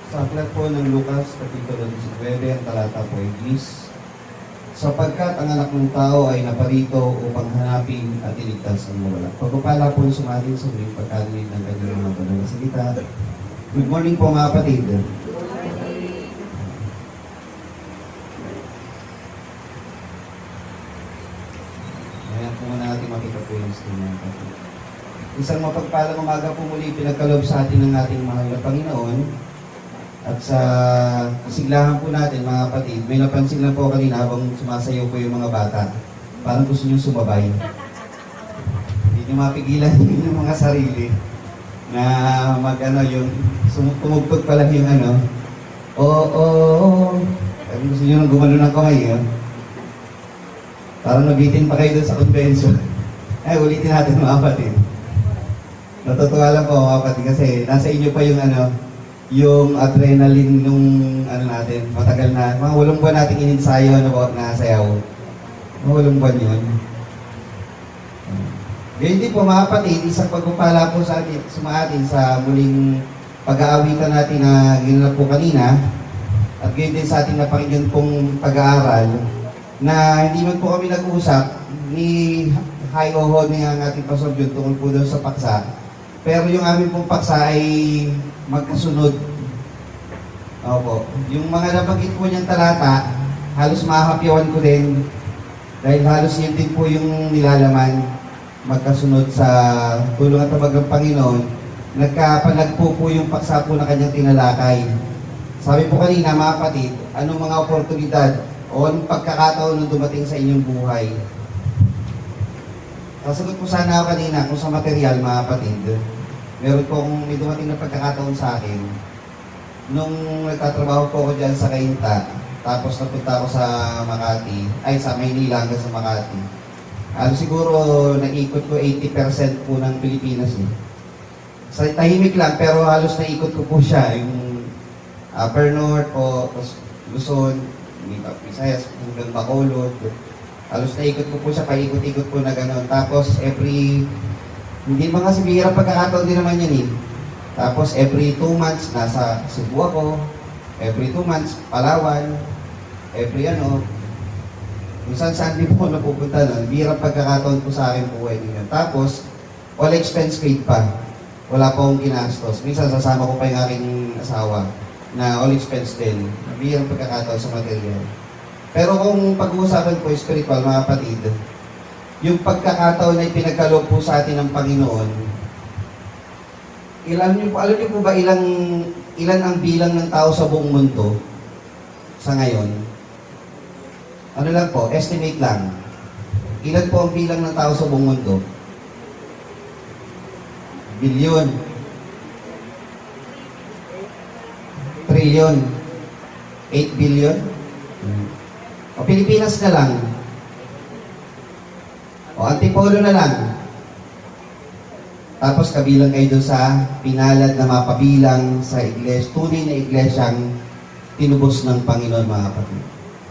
Sa aklat po ng Lucas, Kapitulo 19, ang talata po ay 10, sapagkat ang anak ng tao ay naparito upang hanapin at iligtas ang mawala. Pagpapala po sumatin sa mga pagkarinig ng kanyang mga banal na salita. Good morning po mga kapatid. Ayan po muna natin makita po yung screen mga kapatid. Isang mapagpalang umaga po muli pinagkaloob sa atin ng ating mahal na Panginoon. At sa kasiglahan po natin mga kapatid, may napansin lang po kanina habang sumasayaw po yung mga bata. Parang gusto nyo sumabay. Hindi nyo mapigilan yung mga sarili na yung tumugtog pa lang yung Parang gusto nyo nang gumano ng kamay. Parang nabitin pa kayo doon sa convention. Ay, ulitin natin mga kapatid. Natutuwa lang po mga kapatid kasi nasa inyo pa yung adrenaline nung natin, matagal na, mga 8 buwan nating ininsayo na sayaw. Mga 8 buwan yun. Ganyan din po mga kapatid, isang pagpapala po sa atin sa muling pag-aawitan natin na ginanap po kanina, at ganyan din sa ating napakinggan pong pag-aaral, na hindi man po kami nag-usap ni Hi Oho ni ang ating Pastor Jun tungkol po doon sa paksa. Pero yung aming pong paksa ay magkasunod. Opo. Yung mga nabanggit po niyang talata, halos mahapyawan ko din. Dahil halos yun din po yung nilalaman magkasunod sa tulong at tabag ng Panginoon. Nagkapanagpo po yung paksa po na kanyang tinalakay. Sabi po kanina mga kapatid, anong mga oportunidad o anong pagkakataon nung dumating sa inyong buhay? Sasagot po sana ako kanina kung sa material mga kapatid. Meron po may dumating na pagkakataon sa akin. Nung nagtatrabaho po ako dyan sa Cainta, tapos napunta ako sa Makati, sa Maynila hanggang sa Makati. Siguro naikot ko 80% po ng Pilipinas. Sa tahimik lang, pero halos naikot ko po siya. Yung Upper North po, Luzon, Visayas, hanggang Bacolod. Halos naikot ko po siya, paikot-ikot po na gano'n. Tapos hindi mga bihirang pagkakataon din naman yan . Tapos every 2 months, nasa Cebu ako. Every 2 months, Palawan. Every kung saan din po napupunta nun. Bihirang pagkakataon po sa akin po din yan. Tapos, all expense paid pa. Wala po akong ginastos. Minsan sasama ko pa yung aking asawa na all expense din. Bihirang pagkakataon sa material. Pero kung pag-uusapan po spiritual, mga kapatid, yung pagkakataon na pinagkaloob po sa atin ng Panginoon, alam niyo po ba ilan ang bilang ng tao sa buong mundo sa ngayon? Ano lang po, estimate lang. Ilan po ang bilang ng tao sa buong mundo? Bilyon. Trillion. 8 billion? O Pilipinas na lang. O Antipolo na lang. Tapos kabilang kayo doon sa pinalad na mapabilang sa iglesia, tunay na iglesyang tinubos ng Panginoon mga kapatid.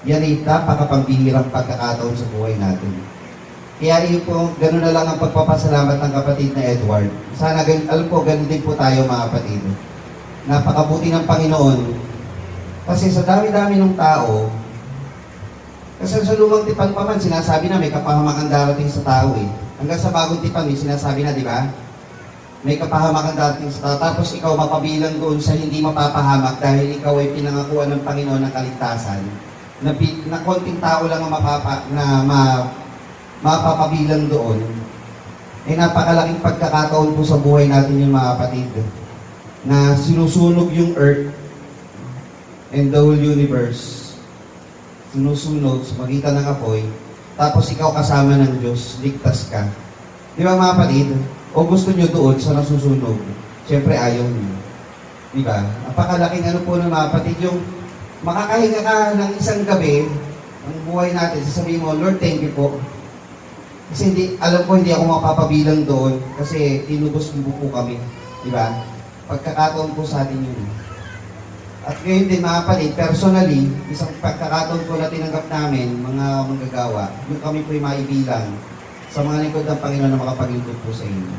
Yan ay napakapambihirang pagkakataon sa buhay natin. Kaya po, gano'n na lang ang pagpapasalamat ng kapatid na Edward. Sana, alam po, gano'n din po tayo mga kapatid. Napakabuti ng Panginoon. Kasi sa dami-dami ng tao, kasi sa lumang tipan pa man, sinasabi na may kapahamakan darating sa tao . Hanggang sa bagong tipan, may sinasabi na, di ba? May kapahamakan darating sa tao. Tapos ikaw mapabilang doon sa hindi mapapahamak dahil ikaw ay pinangakuan ng Panginoon ng kaligtasan. Na konting tao lang ang mapapabilang doon. Napakalaking pagkakataon po sa buhay natin yung mga kapatid. Na sinusunog yung earth and the whole universe. Sinusunog sa magitan ng apoy, tapos ikaw kasama ng Diyos, ligtas ka. Di ba mga kapatid? O gusto nyo doon sa nasusunog? Siyempre ayaw nyo. Di ba? Napakalaking po ng mga kapatid, yung makakahinga ka ng isang gabi, ang buhay natin, sasabihin mo, Lord, thank you po. Kasi alam ko hindi ako mapapabilang doon kasi tinubos mo po kami. Di ba? Pagkakataon po sa atin yun. At ngayon din mga kapatid, personally, isang pagkakataon po na tinanggap namin, mga manggagawa, yung kami po'y maibilang sa mga lingkod ng Panginoon na makapaglingkod po sa inyo.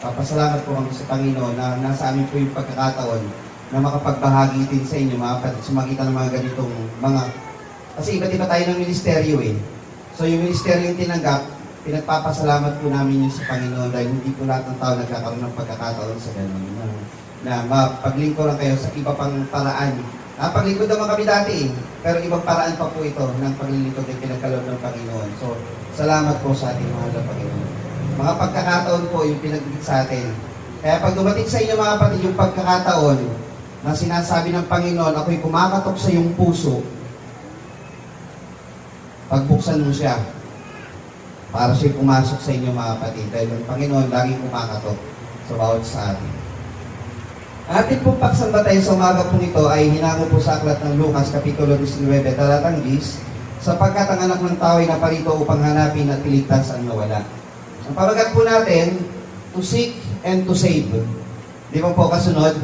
Pasalamat po kami sa Panginoon na nasa amin po yung pagkakataon na makapagbahagi din sa inyo, mga kapatid, sumakita ng mga ganitong mga... Kasi iba't iba tayo ng ministeryo eh. So yung ministeryo yung tinanggap, pinagpapasalamat po namin yun sa Panginoon dahil hindi po lahat ng tao nagkakaroon ng pagkakataon sa ganun. Na mapaglingkuran kayo sa iba pang paraan. Paglingkod naman kami dati eh, pero ibang paraan pa po ito ng paglilingkod ay pinagkaloob ng Panginoon. So, salamat po sa ating mahal na Panginoon. Mga pagkakataon po yung pinagbigay sa atin. Kaya pag dumating sa inyo mga kapatid yung pagkakataon na sinasabi ng Panginoon, ako'y kumakatok sa iyong puso, pagbuksan mo siya para siya'y pumasok sa inyo mga kapatid. Dahil ang Panginoon laging kumakatok sa bawat sa atin. Ating pong pagsambatayan sa umaga po nito ay hinango po sa aklat ng Lucas, Kapitulo 19, talatang 10, sapagkat ang anak ng tao ay naparito upang hanapin at iligtas ang nawala. Ang pamagat po natin, to seek and to save. Di ba po kasunod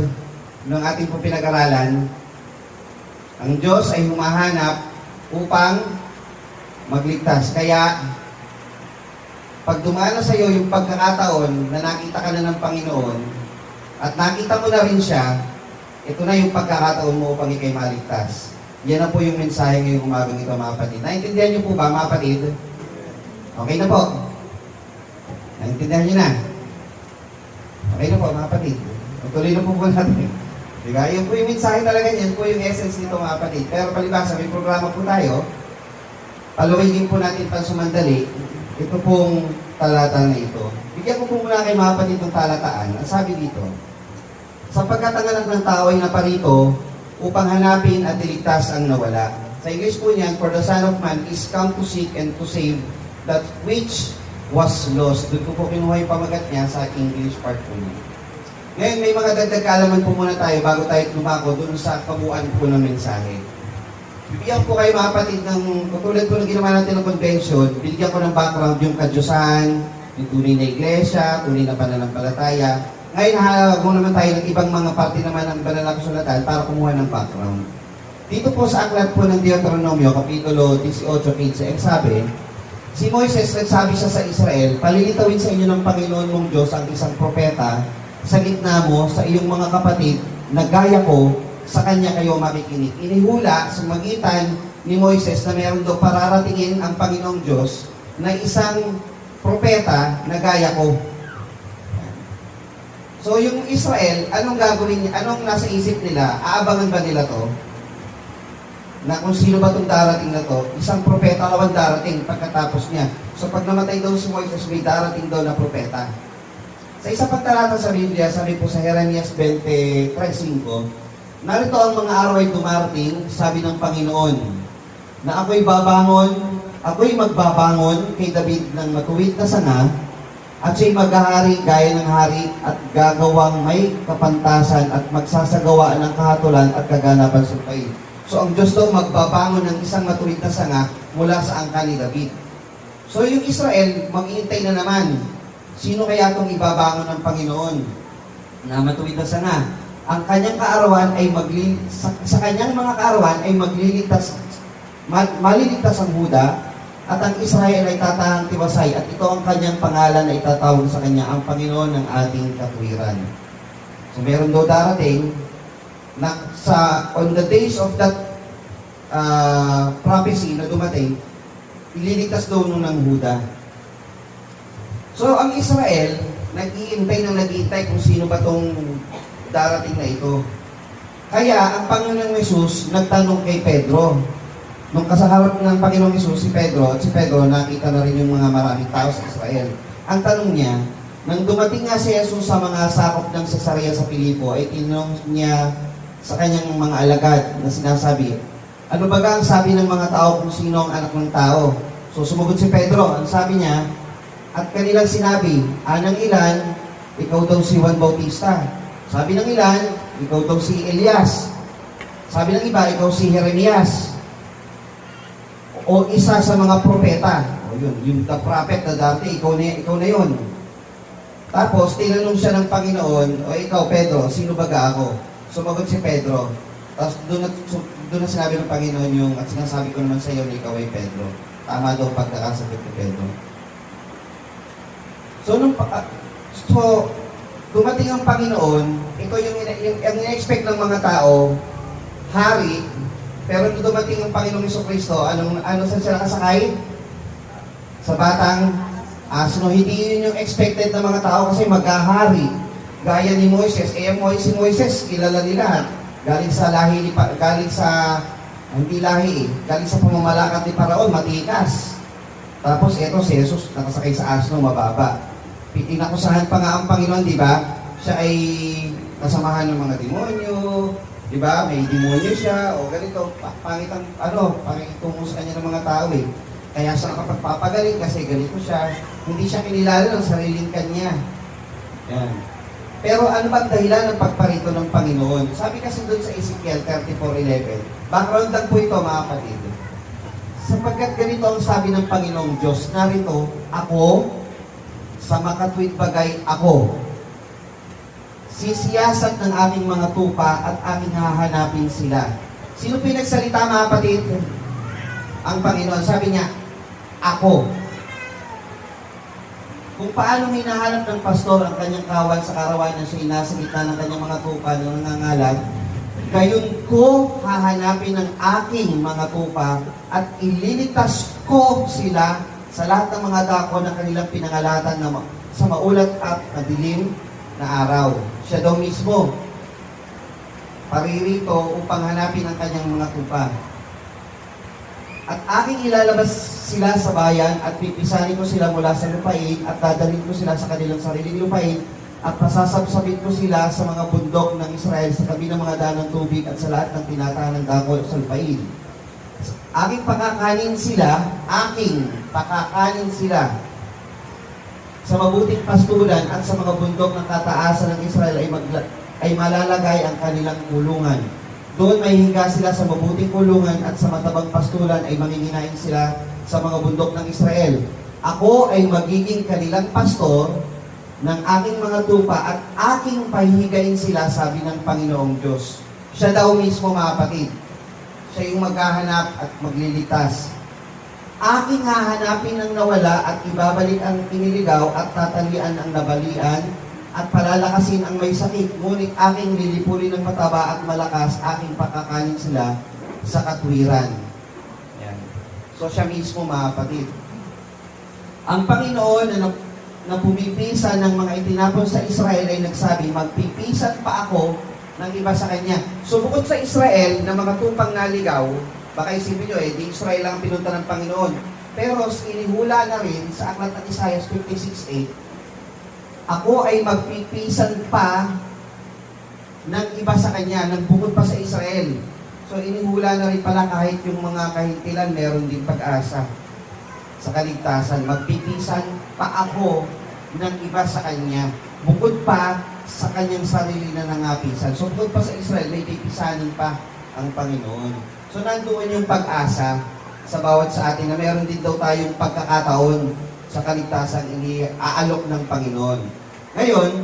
ng ating pong pinag-aralan, ang Diyos ay humahanap upang magligtas. Kaya, pag dumana sa iyo yung pagkakataon na nakita ka na ng Panginoon, at nakita mo na rin siya, ito na yung pagkakataon mo upang ikay maligtas. Yan na po yung mensahe ngayong umagang ito mga kapatid. Naintindihan niyo po ba mga kapatid? Okay na po. Naintindihan niyo na? Okay na po mga kapatid. Tuloy na po po natin. Diba? Yun po yung mensahe talaga yan. Po yung essence nito mga kapatid. Pero palibasa, may programa po tayo. Paluwagin po natin pang sumandali. Ito pong talata na ito. Bigyan ko po muna kay mga kapatid ng talataan. Ang sabi dito, sapagkat ang anak ng tao ay naparito upang hanapin at iligtas ang nawala. Sa English po niyan, for the Son of Man is come to seek and to save that which was lost. Doon po kinuha yung pamagat niya sa English part po niya. Ngayon, may mga dagdag kaalaman po muna tayo bago tayo lumako doon sa kabuuan po ng mensahe. Bibigyan ko kayo mga kapatid ng, katulad po ng ginawa natin ng convention, bibigyan ko ng background yung kadyusan, yung tunay na iglesia, tunay na pananampalataya. Ngayon, hahalawag mo naman tayo ng ibang mga parte naman ng banal na kasulatan para kumuha ng background. Dito po sa aklat po ng Deuteronomio, Kapitulo 18:15, ang sabi, si Moises nagsabi siya sa Israel, palilitawin sa inyo ng Panginoon mong Diyos ang isang propeta sa gitna mo, sa iyong mga kapatid, na gaya ko, sa kanya kayo makikinig. Inihula sa magitan ni Moises na meron daw pararatingin ang Panginoong Diyos na isang propeta na gaya ko. So yung Israel, anong gagawin niya? Anong nasa isip nila? Aabangan ba nila to? Na kung sino ba itong darating na to? Isang propeta naman darating pagkatapos niya. So pag namatay daw si Moises, may darating daw na propeta. Sa isa pang talata sa Biblia, sabi po sa Jeremias 23:5, narito ang mga araw ay dumarating, sabi ng Panginoon, na ako'y magbabangon kay David ng matuwid na sanga, at siya'y maghahari gaya ng hari at gagawang may kapantasan at magsasagawa ng kahatulan at kaganapan sa lupain. So ang Diyos daw magbabangon ng isang matuwid na sanga mula sa angkan ni David. So yung Israel, mag-iintay na naman. Sino kaya itong ibabangon ng Panginoon na matuwid na sanga? Ang kanyang kaarawan ay sa kanyang mga kaarawan ay maliligtas ang Huda, at ang Israel ay tatahang tiwasay, at ito ang kanyang pangalan na itatawag sa kanya, ang Panginoon ng ating katwiran. So meron daw darating na on the days of that prophecy na dumating, ililigtas daw nun ng Huda. So ang Israel, nag-iintay kung sino ba tong darating na ito. Kaya ang Panginoong Hesus nagtanong kay Pedro. Nung kasaharap ng Panginoong Hesus si Pedro nakita na rin yung mga maraming tao sa Israel. Ang tanong niya, nang dumating nga si Jesus sa mga sakop ng Cesarea sa Filipo, ay tinanong niya sa kanyang mga alagad na sinasabi, ano ba ang sabi ng mga tao kung sino ang anak ng tao? So sumagot si Pedro, ang sabi niya, at kanilang sinabi, anang ilan, ikaw daw si Juan Bautista. Sabi ng ilan, ikaw daw si Elias. Sabi ng iba, ikaw si Jeremias. O isa sa mga propeta. O yun, yung the prophet na dati, ikaw na yun. Tapos, tinanong siya ng Panginoon, o ikaw, Pedro, sino baga ako? Sumagot si Pedro. Tapos, doon na sinabi ng Panginoon yung, at sinasabi ko naman sa iyo na ikaw ay Pedro. Tama daw pagkakasagot ni Pedro. So, dumating ang Panginoon, ito yung in-expect ng mga tao, hari, pero nung dumating ang Panginoong Jesucristo, ano saan sila kasakay? Sa batang asno. Hindi yun yung expected ng mga tao kasi maghahari. Gaya ni Moises. Si Moises, kilala nila. Galing sa lahi galing sa, hindi lahi galing sa pamamalakad ni Paraon, matikas. Tapos eto si Jesus, nakasakay sa asno, mababa. Inakusahan pa nga ang Panginoon, di ba? Siya ay kasamahan ng mga demonyo, di ba? May demonyo siya, o ganito, pangit tungo sa kanya ng mga tao eh. Kaya siya nakapagpapagaling kasi ganito siya. Hindi siya kinilala ng sariling kanya. Yan. Pero ano ba ang dahilan ng pagparito ng Panginoon? Sabi kasi doon sa Ezekiel 34:11, background lang po ito mga kapatid. Sapagkat ganito ang sabi ng Panginoong Diyos, narito, ako, sa makatwid bagay ako. Sisiyasat ng aking mga tupa at aking hahanapin sila. Sino pinagsalita mga kapatid? Ang Panginoon. Sabi niya, ako. Kung paano hinahanap ng pastor ang kanyang kawan sa karawan na siya nasa gitna ng kanyang mga tupa na nangangalan, gayon ko hahanapin ng aking mga tupa at ililitas ko sila sa lahat ng mga dako na kanilang pinangalatan na sa maulat at madilim na araw. Siya daw mismo paririto upang hanapin ang kanyang mga tupa. At aking ilalabas sila sa bayan at pipisanin ko sila mula sa lupain at dadalhin ko sila sa kanilang sariling lupain at pasasabsabit ko sila sa mga bundok ng Israel sa tabi ng mga daan ng tubig at sa lahat ng tinatahan ng dako sa lupain. Aking pakakanin sila sa mabuting pastulan at sa mga bundok ng kataasan ng Israel ay malalagay ang kanilang kulungan. Doon may higa sila sa mabuting kulungan at sa matabang pastulan ay manginginain sila sa mga bundok ng Israel. Ako ay magiging kanilang pastor ng aking mga tupa at aking pahihigain sila, sabi ng Panginoong Diyos. Siya daw mismo mga kapatid. Siya yung maghahanap at maglilitas. Aking hahanapin ang nawala at ibabalik ang iniligaw at tatalian ang nabalian at palalakasin ang may sakit, ngunit aking lilipulin ng mataba at malakas, aking pakakanin sila sa katwiran. Yan. So siya mismo mga kapatid. Ang Panginoon na pumipisan ng mga itinapon sa Israel ay nagsabi, magpipisan pa ako ng iba sa kanya. So bukod sa Israel na mga tupang naligaw, baka isipin nyo di Israel lang pinunta ng Panginoon. Pero inihula na rin sa aklat ng Isaiah 56:8, ako ay magpipisan pa ng iba sa kanya, ng bukod pa sa Israel. So inihula na rin pala kahit yung mga kahintilan, meron din pag-asa sa kaligtasan. Magpipisan pa ako ng iba sa kanya, bukod pa sa kanyang sarili na nangapisan. So bukod pa sa Israel, may pipisanin pa ang Panginoon. So nandoon yung pag-asa sa bawat sa atin na meron din daw tayong pagkakataon sa kaligtasan aalok ng Panginoon. Ngayon,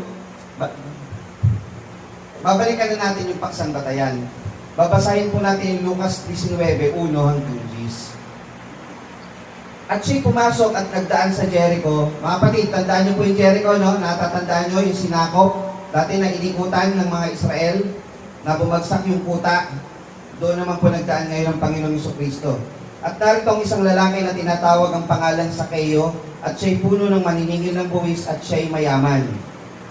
babalikan na natin yung paksang batayan. Babasahin po natin yung Lucas 19:1 hanggang 10. At siya'y pumasok at nagdaan sa Jericho. Mga kapatid, tandaan niyo po yung Jericho, no? Natatandaan niyo yung sinakop. Dati na inikutan ng mga Israel na bumagsak yung kuta. Doon naman po nagdaan ngayon ang Panginoong Jesucristo. At narito ang isang lalaki na tinatawag ang pangalan Sakeo, at siya'y puno ng maniningil ng buwis at siya'y mayaman.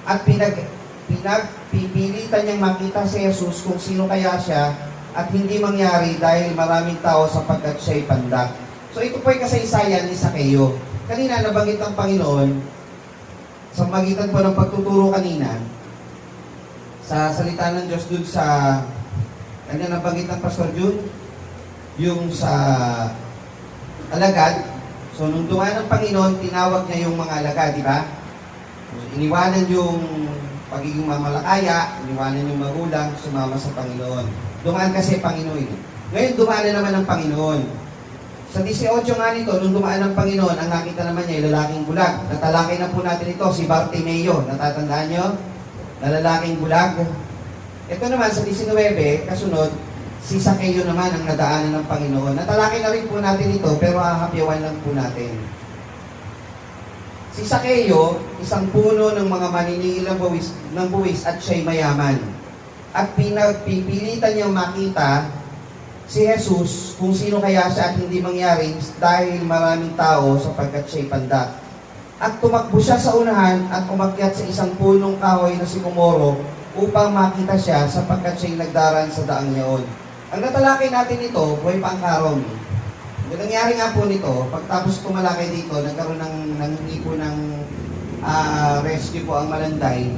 At pinagpipilitan niyang makita si Jesus kung sino kaya siya, at hindi mangyari dahil maraming tao sapagkat siya'y pandak. So ito po ay kasaysayan ni Sakeo. Kanina nabanggit ng Panginoon, sa magitan po ng pagtuturo kanina, sa salita ng Diyos dun sa, kanina nabanggit ng Pastor June, yung sa alagad. So, nung dumaan ng Panginoon, tinawag niya yung mga alagad, di ba? Iniwanan yung pagiging mamalakaya, iniwanan yung magulang, sumama sa Panginoon. Dumaan kasi Panginoon. Ngayon, dumaan na naman ang Panginoon. Sa 18 nga nito, nung dumaan ng Panginoon, ang nakita naman niya, lalaking bulag. Natalakay na po natin ito, si Bartimeo. Natatandaan nyo? Na lalaking bulag. Ito naman, sa 19, kasunod, si Sakeo naman ang nadaanan ng Panginoon. Natalakay na rin po natin ito, pero hahapyawan lang po natin. Si Sakeo, isang puno ng mga maniningil ng buwis at siya'y mayaman. At pinagpipilitan niyang makita si Jesus kung sino kaya siya at hindi mangyari dahil maraming tao sapagkat siya'y pandak. At tumakbo siya sa unahan at umakyat sa isang punong kahoy na sikomoro upang makita siya sapagkat siya'y nagdaraan sa daang yaon. Ang natalakay natin ito, buhay pangkaron. Yung nangyari nga po nito, pagtapos tumalakay dito, nagkaroon ng hindi po ng rescue po ang Malanday.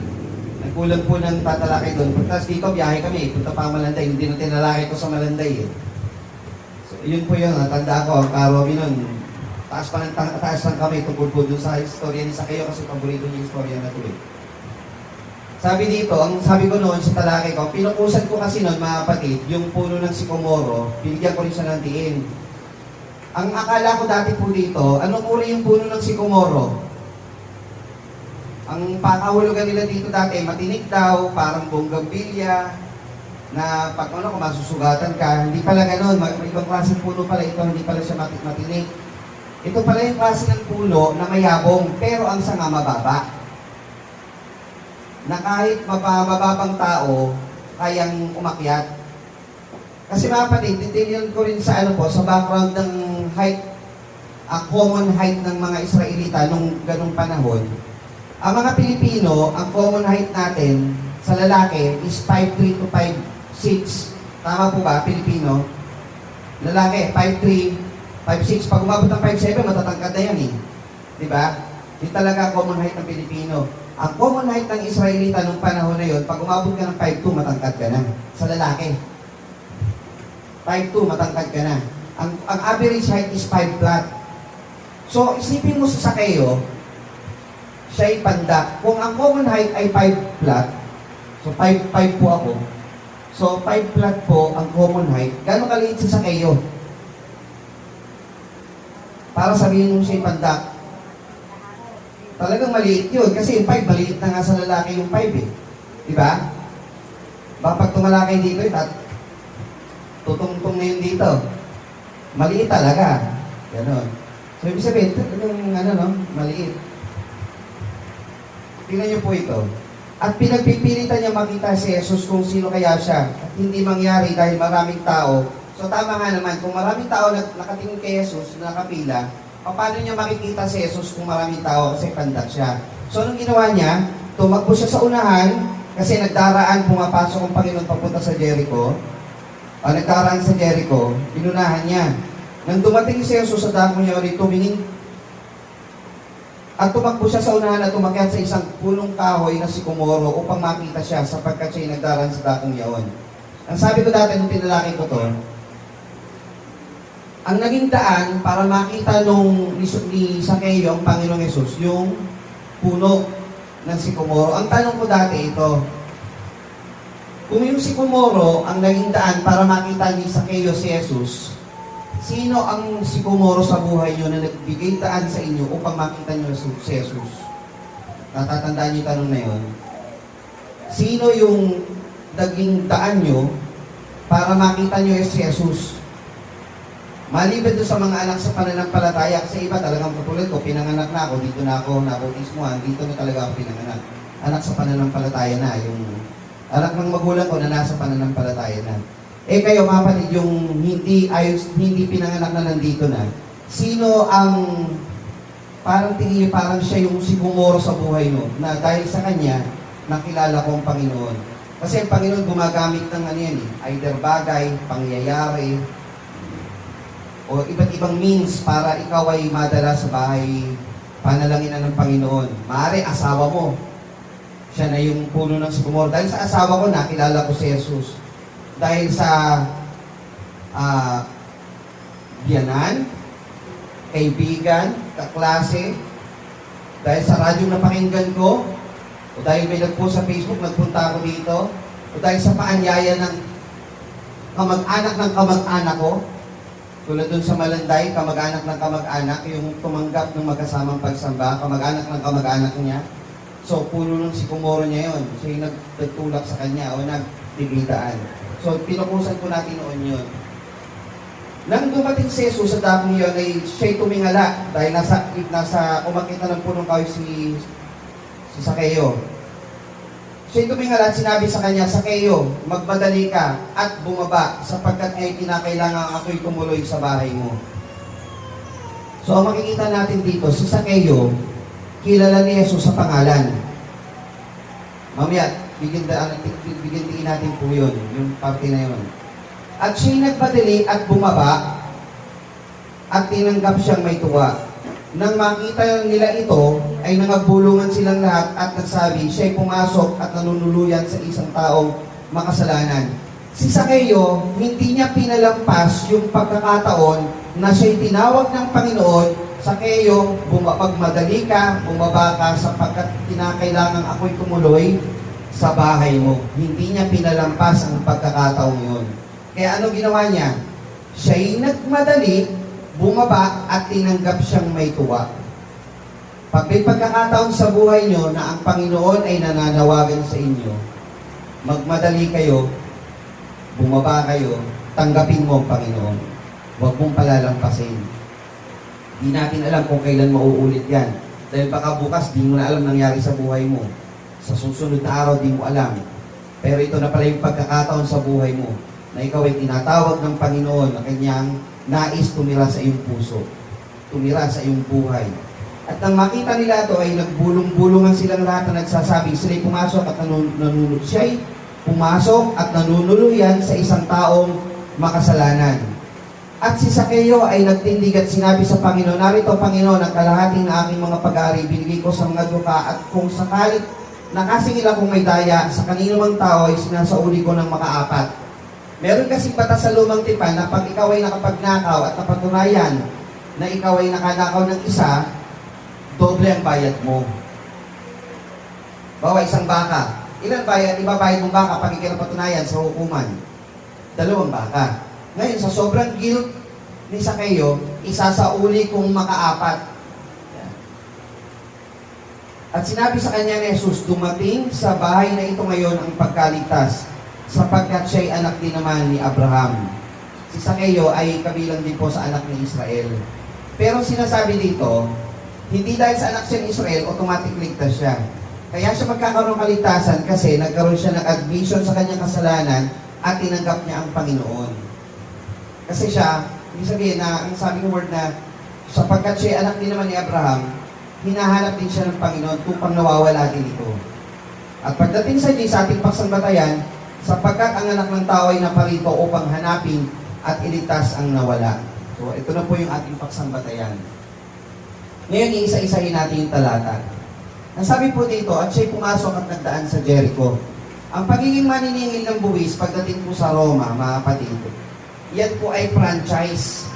Nagkulang po ng tatalakay doon. Pagtas dito, biyahe kami, punta pa ang Malanday. Hindi na tinalakay ko sa Malanday eh. So, yun po yun, natanda ko, ang karobi nun. Taas lang kami tungkol po doon sa istorya ni Sakeo kasi paborito niya yung istorya na ito eh. Sabi dito, ang sabi ko noon sa talakay ko, pinukusan ko kasi noon mga kapatid, yung puno ng sikomoro, binigyan ko rin siya ng diin. Ang akala ko dati po dito, anong uri yung puno ng sikomoro? Ang pakahulugan nila dito dati, matinik daw, parang bonggambilya, na pag kung masusugatan ka, hindi pala gano'n, ibang klaseng puno pala ito, hindi pala siya matinik. Ito pala yung klase ng puno na mayabong, pero ang sanga mababa. Na kahit mababang tao, kayang umakyat. Kasi mga kapatid, titignan ko rin sa sa background ng height, common height ng mga Israelita nung ganung panahon. Ang mga Pilipino, ang common height natin sa lalaki is 5'3 to 5'6. Tama po ba, Pilipino? Lalaki, 5'3, 5'6. Pag umabot ng 5'7, matatangkad na yan eh. Diba? Di talaga common height ng Pilipino. Ang common height ng Israelita nung panahon na yun, pag umabot ka ng 5'2, matangkad ka na. Sa lalaki. 5'2, matangkad ka na. Ang average height is 5 flat. So, isipin mo sa Sakeo, siya'y pandak. Kung ang common height ay 5 flat, so 5 po ako, so 5 flat po ang common height, gano'ng kaliit si Sakeo? Para sabihin mo siya'y pandak. Talagang maliit yun. Kasi yung 5, maliit na nga sa lalaki yung 5 eh. Diba? Baka pag tumalakay dito, tutungtong na yun dito. Maliit talaga. Ganon. So, ibig sabihin, maliit. Tingnan niyo po ito. At pinagpipilitan niya makita si Jesus kung sino kaya siya. At hindi mangyari dahil maraming tao. So, tama nga naman. Kung maraming tao nakatingin kay Jesus, nakapila, paano niya makikita si Jesus kung maraming tao kasi pandak siya? So, anong ginawa niya? Tumakbo siya sa unahan kasi nagdaraan, pumapasok ang Panginoon papunta sa Jericho. Nagdaraan sa Jericho, inunahan niya. Nang dumating si Jesus sa dako niya ulit, tumingin at tumakbo siya sa unahan at umakyat sa isang punong kahoy na sikomoro upang makita siya sapagkat siya'y nagdaraan sa dakong yaon. Ang sabi ko dati nung tinalaki ko to, ang naging daan para makita ni Sakeo ang Panginoong Yesus, yung puno ng sikomoro. Ang tanong ko dati ito, kung yung sikomoro ang naging daan para makita ni Sakeo si Jesus, sino ang sikomoro sa buhay nyo na nagbigay daan sa inyo upang makita nyo si Jesus? Natatandaan niyo yung tanong na yun? Sino yung naging daan nyo para makita nyo si Jesus? Maliban doon sa mga anak sa pananampalataya, kasi iba talagang katulad ko, pinanganak na ako, dito na ako nabautismuhan, dito na talaga ako pinanganak. Anak sa pananampalataya na, yung anak ng magulang ko na nasa pananampalataya na. Eh kayo mga kapatid, yung hindi pinanganak na nandito na, sino ang parang tingin niyo, parang siya yung sikomoro sa buhay mo, na dahil sa kanya, nakilala ko ang Panginoon. Kasi ang Panginoon gumagamit ng either bagay, pangyayari, o iba't ibang means para ikaw ay madala sa bahay panalanginan ng Panginoon. Maaari asawa mo, siya na yung puno ng sikomoro. Dahil sa asawa ko, nakilala ko si Jesus. Dahil sa biyanan, kaibigan, kaklase, dahil sa radyo na pakinggan ko, o dahil may nagpost sa Facebook, nagpunta ako dito, o dahil sa paanyaya ng kamag-anak ko, tulad dun sa Malanday, kamag-anak ng kamag-anak, yung tumanggap ng magkasamang pagsamba, kamag-anak ng kamag-anak niya. So, puno ng sikomoro niya yun. So, yung nagtulak sa kanya o nagbibitaan. So, pinukusan ko natin noon yun. Nang dumating si Jesus sa dakong iyon, ay siya'y tumingala dahil nasa umakit na ng punong kahoy si Sakeo. Siya'y tumingala at sinabi sa kanya, Sakeo, magmadali ka at bumaba sapagkat ay kinakailangan ako'y tumuloy sa bahay mo. So, ang makikita natin dito, si Sakeo, kilala ni Jesus sa pangalan. Mamaya, bigyan tingin natin po yun, yung parte na yun. At siya'y nagmadali at bumaba at tinanggap siyang may tuwa. Nang makita nila ito, ay nangagbulungan silang lahat at nagsabi, siya'y pumasok at nanunuluyan sa isang taong makasalanan. Si Sakeo, hindi niya pinalampas yung pagkakataon na siya'y tinawag ng Panginoon, Sakeo, magmadali ka, bumaba ka sapagkat kinakailangan ako'y tumuloy sa bahay mo. Hindi niya pinalampas ang pagkakataon yun. Kaya ano ginawa niya? Siya'y nagmadali, bumaba at tinanggap siyang may tuwa. Pag may pagkakataon sa buhay niyo na ang Panginoon ay nananawagan sa inyo, magmadali kayo, bumaba kayo, tanggapin mo ang Panginoon. Huwag mong palalampasin. Di natin alam kung kailan mauulit yan. Dahil baka bukas, di mo na alam nangyari sa buhay mo. Sa susunod na araw, di mo alam. Pero ito na pala yung pagkakataon sa buhay mo na ikaw ay tinatawag ng Panginoon na kanyang nais tumira sa iyong puso. Tumira sa iyong buhay. At nang makita nila ito ay nagbulong-bulungan silang lahat na nagsasabing sila'y pumasok at nanunulog. Siya'y pumasok at nanunuluyan sa isang taong makasalanan. At si Sakeo ay nagtindig at sinabi sa Panginoon, narito Panginoon, ang kalahating na aking mga pag-aari, binigay ko sa mga duka at kung sakalit nakasingil akong may daya, sa kanino mang tao ay sinasauli ko ng makaapat. Meron kasi batas sa lumang tipan na pag ikaw ay nakapagnakaw at napatunayan na ikaw ay nakanakaw ng isa, doble ang bayad mo. Bawa isang baka. Ilan bayad? Ibabayad mong baka pag ikaw napatunayan sa hukuman? 2 baka. Ngayon, sa sobrang guilt ni Sakeo, isasauli kung makaapat. At sinabi sa kanya ni Jesus, dumating sa bahay na ito ngayon ang pagkaligtas, sapagkat siya'y anak din naman ni Abraham. Si Sakeo ay kabilang din po sa anak ni Israel. Pero sinasabi dito, hindi dahil sa anak siya ni Israel, automatic ligtas siya. Kaya siya magkakaroon ng kaligtasan kasi nagkaroon siya ng admission sa kanyang kasalanan at tinanggap niya ang Panginoon. Kasi siya, hindi sabihin na, ang sabi ng word na, sapagkat siya anak din naman ni Abraham, hinahanap din siya ng Panginoon upang nawawala din ito. At pagdating sa Diyos, sa ating pagsambatayan, sapagkat ang anak ng tao ay naparito upang hanapin at iligtas ang nawala. So, ito na po yung ating pagsambatayan. Ngayon, iisa-isahin natin yung talata. Ang sabi po dito, at siya'y pumasok at nagdaan sa Jericho. Ang pagiging maniningil ng buwis, pagdating po sa Roma, mga kapatid, yan po ay franchise.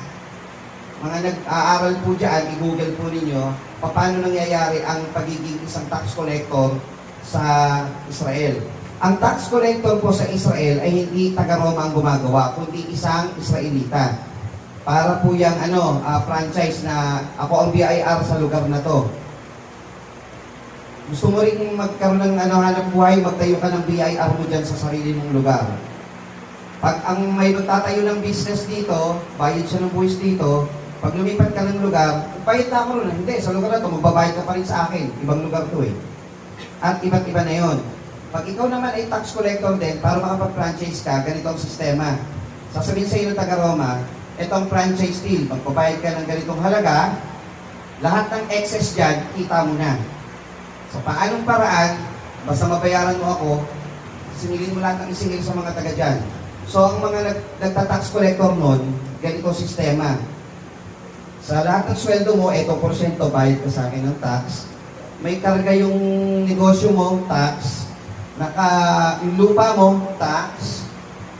Mga nag-aaral po dyan, i-google po ninyo, paano nangyayari ang pagiging isang tax collector sa Israel. Ang tax collector po sa Israel ay hindi taga-Roma ang gumagawa, kundi isang Israelita. Para po yung franchise na ako ang BIR sa lugar na to. Gusto mo rin magkaroon ng hanap buhay, magtayo ka ng BIR mo dyan sa sarili mong lugar. Pag ang may magtatayo ng business dito, bayad siya ng buwis dito, pag lumipat ka ng lugar, bayad na ako rin. Hindi, sa lugar na to, magbabayad ka pa rin sa akin. Ibang lugar to eh. At iba't iba na yon. Pag ikaw naman ay tax collector din, para makapag-franchise ka, ganito ang sistema. Sasabihin sa iyo ng taga-Roma, ito ang franchise deal. Magbabayad ka ng ganitong halaga, lahat ng excess dyan, kita mo na. So, paanong paraan, basta mabayaran mo ako, singilin mo lahat ng isingil sa mga taga dyan. So, ang mga nagtatax collector nun, ganito sistema. Sa lahat ng sweldo mo, eto porsyento, bayad ka sa akin ng tax. May karga yung negosyo mo, tax. Yung lupa mo, tax.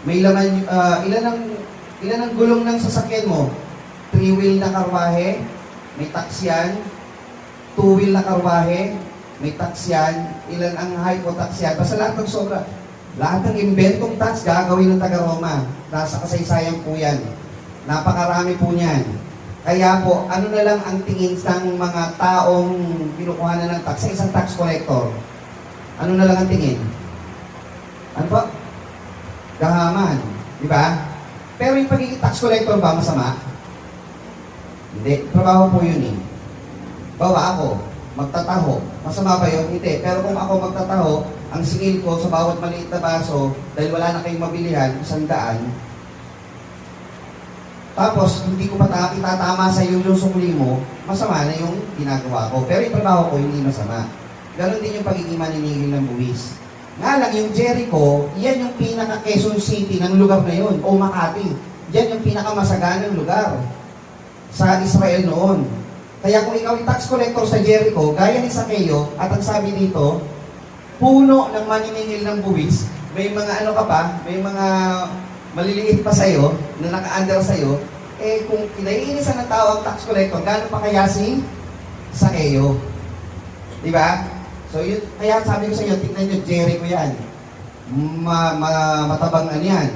May laman, ilan ang gulong ng sasakyan mo? 3-wheel na karwahe, may tax yan. 2-wheel na karwahe, may tax yan. Ilan ang hypo tax yan? Basta lahat ng sobra. Lahat ng inventong tax gagawin ng taga-Roma. Nasa kasaysayan po yan. Napakarami po niyan. Kaya po, ano na lang ang tingin ng mga taong kinukuha na ng tax sa isang tax collector? Ano na lang ang tingin? Ano po? Gahaman. Di ba? Pero yung pagiging tax collector ba masama? Hindi. Trabaho po yun eh. Bawa ako, magtataho. Masama ba yun? Hindi. Pero kung ako magtataho, ang singil ko sa bawat maliit na baso, dahil wala na kayong mabilihan, 100, tapos hindi ko itatama sa iyo yung sukli mo, masama na yung ginagawa ko. Pero yung trabaho ko, hindi masama. Ganon din yung pagiging maniningil ng buwis. Nga lang, yung Jericho, yan yung pinaka-Quezon City ng lugar na yun, o Makati. Yan yung pinaka-masaganang lugar sa Israel noon. Kaya kung ikaw yung tax collector sa Jericho, gaya ni Zaccheo, at ang sabi dito, puno ng maniningil ng buwis, may mga ano ka pa, may mga maliliit pa sa'yo, na naka-under sa'yo, eh kung kinaiinisan ng tao ang tax collector, gano'n pa kaya si Zaccheo? Di ba? So, yun, kaya sabi ko sa inyo, tignan nyo, Jericho yan. Matabang ano yan.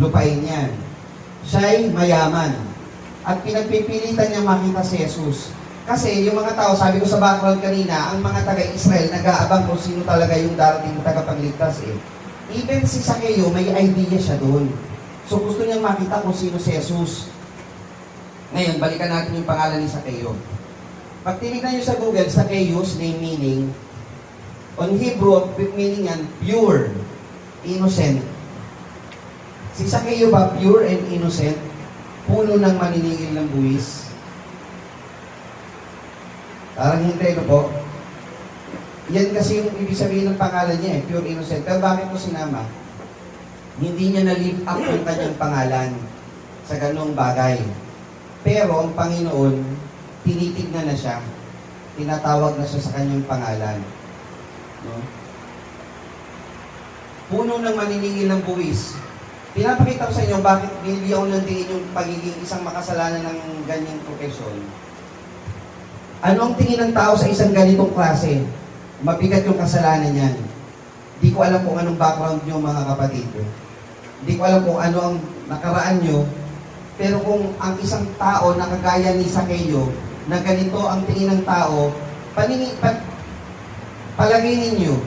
Lupain yan. Siya'y mayaman. At pinagpipilitan niya makita si Jesus. Kasi yung mga tao, sabi ko sa background kanina, ang mga taga-Israel, nag-aabang kung sino talaga yung darating na tagapagligtas eh. Even si Zaccheo, may idea siya doon. So, gusto niyang makita kung sino si Jesus. Ngayon, balikan natin yung pangalan ni Zaccheo. Pag tinignan nyo sa Google, Zaccheus, name meaning, on Hebrew, meaning yan, pure, innocent. Si Zaccheo ba, pure and innocent? Puno ng maniningil ng buwis? Parang hindi, no po? Yan kasi yung ibig sabihin ng pangalan niya, pure innocent. Pero bakit ko sinama? Hindi niya na-live up ang kanyang pangalan sa ganung bagay. Pero ang Panginoon, tinitignan na siya, tinatawag na siya sa kanyang pangalan. No? Puno ng maniningil ng buwis. Pinapakita ko sa inyo bakit binibigyan ko ng diin yung pagiging isang makasalanan ng ganyang profesyon. Ano ang tingin ng tao sa isang ganitong klase? Mabigat yung kasalanan niyan. Di ko alam kung anong background nyo, mga kapatid. Di ko alam kung ano ang nakaraan nyo. Pero kung ang isang tao na kagaya ni Zaccheo, na ganito ang tingin ng tao, palagay ninyo,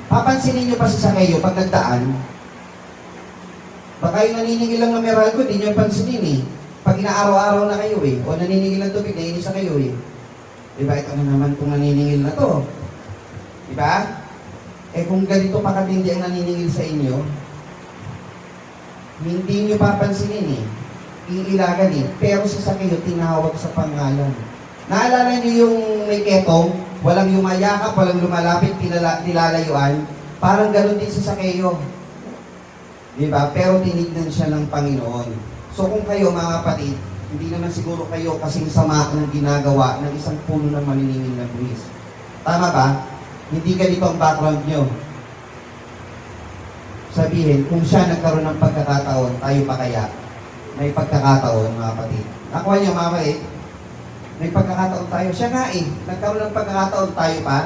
papansinin nyo pa si Zaccheo pag nagdaan, baka yung naniningil lang ng Meralco, hindi nyo pansinin eh. Pag inaaraw-araw na kayo eh, o naniningil ng tubig, nainis sa kayo eh. Diba, ito na naman kung naniningil na to. Diba? Eh kung ganito pa katindi ang naniningil sa inyo, hindi nyo papansinin eh. Iilagan eh. Pero si Zaccheo tinawag sa pangalan. Naalala niyo yung may ketong, walang yumayakap, walang lumalapit, nilalayuan. Parang gano'n din si Zaccheo. Diba? Pero tinignan siya ng Panginoon. So kung kayo mga kapatid, hindi naman siguro kayo kasing sama ng ginagawa ng isang puno ng maniningil ng buwis. Tama ba? Hindi ganito ang background nyo. Sabihin, kung siya nagkaroon ng pagkakataon, tayo pa kaya? May pagkakataon, mga kapatid. Nakuha niyo, mga kapatid? May pagkakataon tayo. Siya nga eh. Nagkaroon ng pagkakataon tayo pa.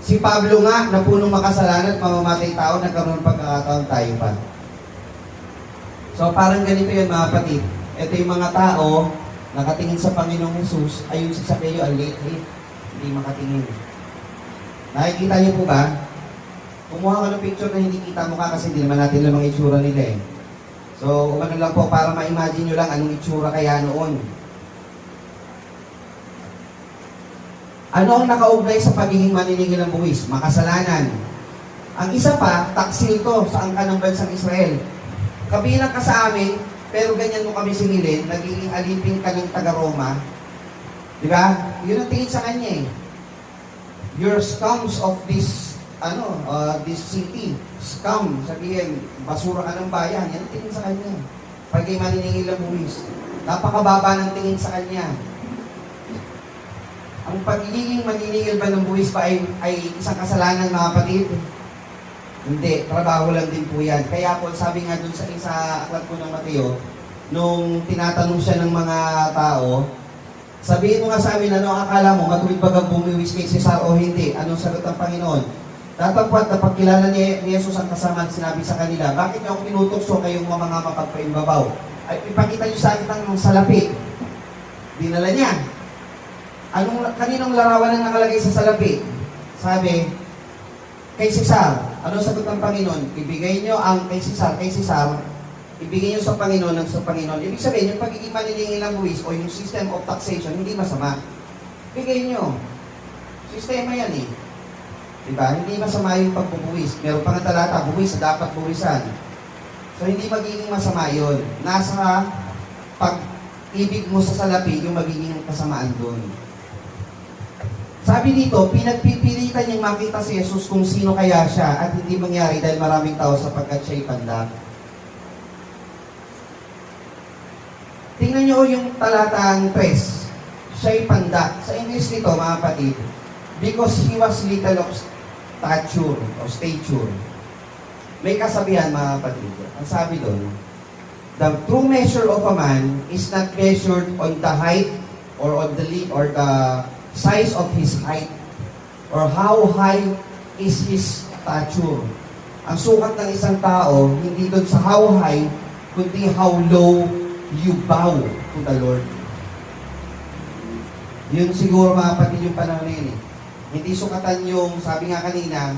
Si Pablo nga, na punong makasalanan at mamamatay tao, nagkaroon ng pagkakataon tayo pa. So parang ganito yun, mga kapatid. Ito yung mga tao, nakatingin sa Panginoong Jesus, ayun si Zaccheo, ang late, hindi makatingin. Nakikita niyo po ba? Kumuha ka ng picture na hindi kita mukha kasi hindi naman natin lang ang itsura nila eh. So, umano lang po, para ma-imagine nyo lang anong itsura kaya noon. Ano ang nakaugnay sa pagiging maniningil ng buwis? Makasalanan. Ang isa pa, taksil to sa angkan ng bansang Israel. Kabilang ka sa amin, pero ganyan mo kami singilin, nagiging alipin ka ng taga-Roma. Di ba? Yun ang tingin sa kanya eh. You're scums of this, this city. Scum, sabihin, basura ka ng bayan. Yan ang tingin sa kanya. Pagiging maniningil ng buwis. Napakababa ng tingin sa kanya. Ang pagiging maniningil ba ng buwis pa ay isang kasalanan, mga kapatid? Hindi, trabaho lang din po yan. Kaya po, sabi nga dun sa aklat po ng Mateo, nung tinatanong siya ng mga tao, sabihin mo nga sa amin, ano akala mo, matuwid ba kang bumiwis kay Cesar o hindi? Anong sagot ng Panginoon? Datapwat na pagkilala ni Jesus ang kasama, sinabi sa kanila, bakit niyo ako tinutokso kayong mga mapagpaimbabaw? Ay, ipakita niyo sa akin ang salapi. Dinala niya. Kaninong larawan ang nakalagay sa salapi? Sabi, kay Cesar. Ano sagot ng Panginoon? Ibigay nyo ang kay Cesar, ibigay nyo sa Panginoon ng sa Panginoon. Ibig sabihin, yung pagiging manilingin ng buwis o yung system of taxation, hindi masama. Bigay nyo. Sistema yan eh. Diba? Hindi masama yung pagbubuwis. Meron pa nga talata, buwis na dapat buwisan. So, hindi magiging masama yun. Nasa pag-ibig mo sa salapi, yung magiging kasamaan doon. Sabi dito, pinagpipilitan niyang makita si Jesus kung sino kaya siya at hindi mangyari dahil maraming tao sapagkat siya'y pandak. Tingnan niyo yung talatang 3. Siya'y pandak. Sa English nito, mga kapatid, because he was little of stature. May kasabihan, mga kapatid. Ang sabi doon, the true measure of a man is not measured on the height or on the size of his height or how high is his stature. Ang sukat ng isang tao, hindi doon sa how high, kundi how low you bow to the Lord. Yun siguro, mga kapatid, yung panahon na yun eh. Hindi sukatan yung, sabi nga kanina,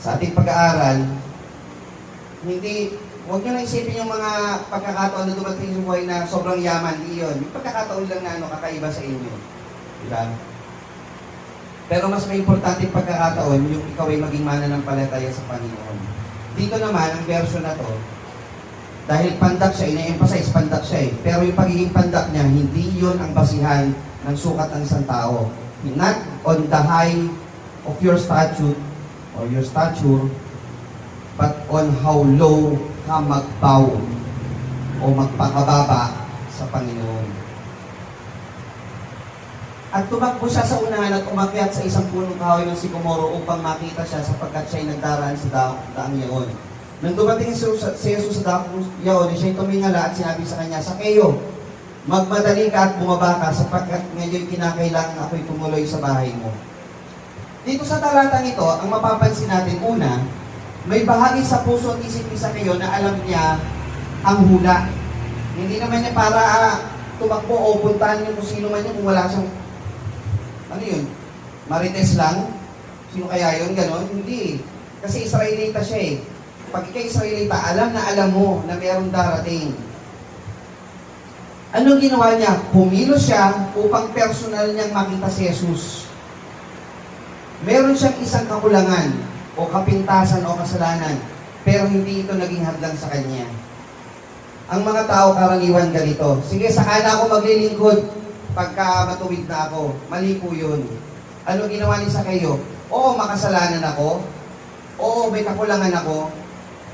sa ating pag-aaral, huwag nyo na isipin yung mga pagkakataon na dumating sa buhay na sobrang yaman, iyon. Yung pagkakataon lang na kakaiba sa inyo. Diba? Pero mas may importante yung pagkakataon, yung ikaw ay maging mananampalataya sa Panginoon. Dito naman, ang version na to, dahil pandak siya, ina-emphasize pandak siya eh. Pero yung pagiging pandak niya, hindi yun ang basihan ng sukat ng isang tao. Not on the high of your stature, but on how low ka magbow o magpakababa sa Panginoon. At tumakbo siya sa unahan at umakyat sa isang punong kahoy ng sikomoro upang makita siya sapagkat siya'y nagdaraan sa daang yaon. Nang dumating si Jesus sa daang yaon, siya'y tumingala at sinabi sa kanya, Sakeo, magmadali ka at bumaba ka sapagkat ngayon kinakailangan ako'y tumuloy sa bahay mo. Dito sa talatang ito, ang mapapansin natin, una, may bahagi sa puso at isip ni Sakeo na alam niya ang hula. Hindi naman niya para tumakbo o puntahan niyo kung sino man yun kung wala siyang ano yun? Marites lang? Sino kaya yun? Ganon? Hindi. Kasi Israelita siya eh. Pag ikaw Israelita, alam na alam mo na mayroong darating. Anong ginawa niya? Pumilos siya upang personal niyang makita si Jesus. Meron siyang isang kakulangan o kapintasan o kasalanan, pero hindi ito naging hadlang sa kanya. Ang mga tao karaniwan ganito, sige, saka na ako maglilingkod pagka matuwid na ako. Mali po yun. Ano ginawa ni Sakeo? Oo, makasalanan ako. Oo, may kakulangan ako.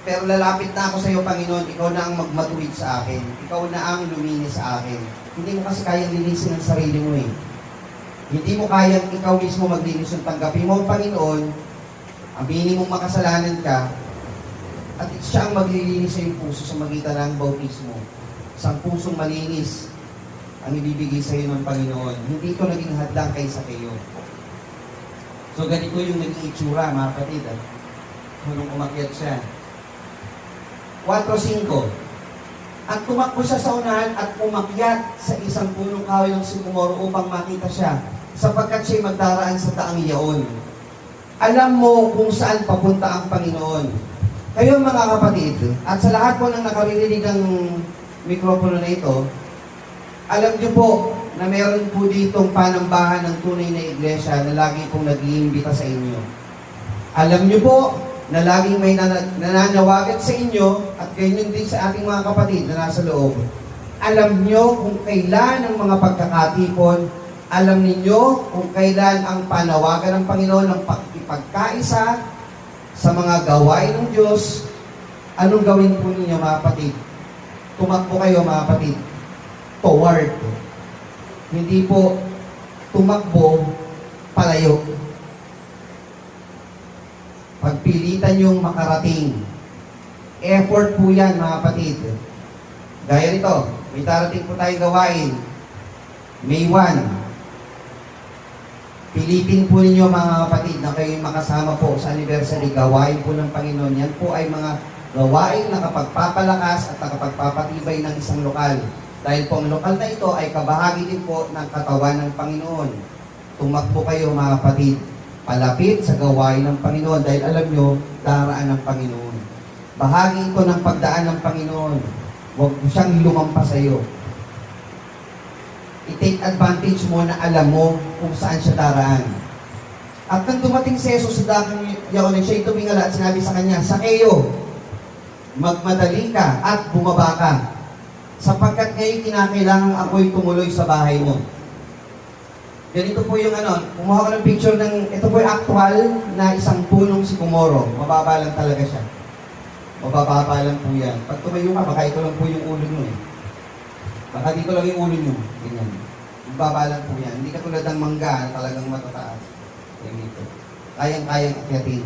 Pero lalapit na ako sa iyo, Panginoon. Ikaw na ang magmatuwid sa akin. Ikaw na ang luminis sa akin. Hindi mo kasi kayang linisin ang sarili mo eh. Hindi mo kayang ikaw mismo maglinis yung tanggapin mo, Panginoon. Aminin mong makasalanan ka. At siya ang maglilinis sa iyong puso sa magitan ng bautismo. Isang pusong malinis ang ibibigay sa iyo ng Panginoon. Hindi ito naging hadlang kay Sakeo. So, ganito yung naging itsura, mga kapatid. Nung umakyat siya. 4:5. At tumakbo siya sa unahan at umakyat sa isang punong kahoy ng sikomoro upang makita siya, sapagkat siya'y magdaraan sa daang yaon. Alam mo kung saan papunta ang Panginoon. Kayo mga kapatid, at sa lahat po ng nakarinig ng mikropono na ito, alam niyo po na meron po ditong panambahan ng tunay na iglesia na lagi pong nag-iimbita sa inyo. Alam niyo po na laging may nananawagan sa inyo at ganyan din sa ating mga kapatid na nasa loob. Alam niyo kung kailan ang mga pagkakatipon, alam ninyo kung kailan ang panawagan ng Panginoon ng pagkaisa sa mga gawain ng Diyos. Anong gawin po ninyo, mga kapatid? Tumakbo kayo, mga kapatid, toward. Hindi po tumakbo palayo. Pagpilitan yung makarating. Effort po yan, mga kapatid. Gaya nito, may darating po tayong gawain. May 1. Pilitin po ninyo, mga kapatid, na kayo makasama po sa anniversary gawain po ng Panginoon. Yan po ay mga gawain na nakapagpapalakas at nakapagpapatibay ng isang lokal. Dahil po ang lokal na ito ay kabahagi din po ng katawan ng Panginoon. Tumakbo kayo, mga kapatid, palapit sa gawain ng Panginoon dahil alam nyo, daraan ng Panginoon. Bahagi ito ng pagdaan ng Panginoon. Huwag mo siyang lumampas sa iyo. I-take advantage mo na alam mo kung saan siya daraan. At nang dumating si Jesus sa dakang yaon, siya'y tumingala at sinabi sa kanya, Sakeo, magmadali ka at bumaba ka, sapagkat ngayon kinakailangan ako'y tumuloy sa bahay mo. Ganito po yung kumuha ko ng picture ito po yung actual na isang punong sikomoro. Mababa lang talaga siya. Mababa lang po yan. Pag tumayo ka, baka ito lang po yung ulo nyo eh. Baka dito lang yung ulo nyo. Ganyan. Mababa lang po yan. Hindi katulad ng mangga, talagang matataas. Ganito. Kayang-kayang akyatin.